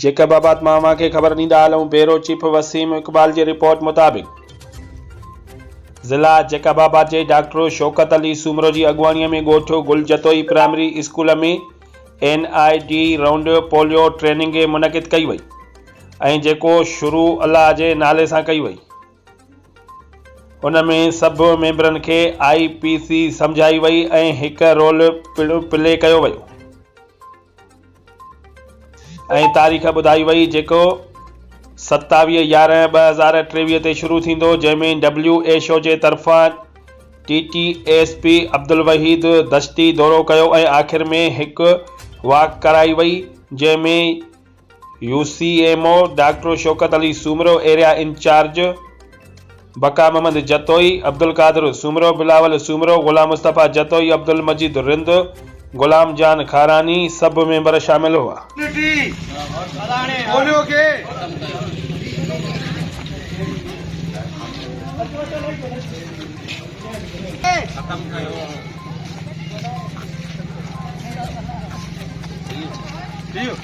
जेका बाबति मां अव्हांखे ख़बर ॾींदा हलूं। ब्यूरो चीफ वसीम इक़बाल जी रिपोर्ट मुताबिक़ ज़िला जेकाबाबाद जे डॉक्टर शौकत अली सूमरो जी अॻुवाणीअ में ॻोठ गुलजतोई प्राइमरी स्कूल में NID राउंड पोलियो ट्रेनिंग मुनक़िद कई वई ऐं जेको शुरू अल्लाह जे नाले सां कई वई। उन में सभु मेंबरनि खे IPC सम्झाई वई ऐं हिकु रोल प्ले कयो वियो ऐं तारीख़ ॿुधाई वई जेको 27/11/2023 ते शुरू थींदो, जंहिंमें WHO जे तरफ़ां TTSP अब्दुल वहीद दश्ती दौरो कयो ऐं आख़िर में हिकु वॉक कराई वई, जंहिंमें UCMO doctor Shaukat Ali Soomro, area in charge बका मोहम्मद जतोई, अब्दुल कादिर सूमरो, बिलावल सूमरो, गुलाम मुस्तफ़ा जतोई, अब्दुल मजीद रिंद, गुलाम जान खारानी सभु मेंबर शामिल हुआ। खत्म कयो।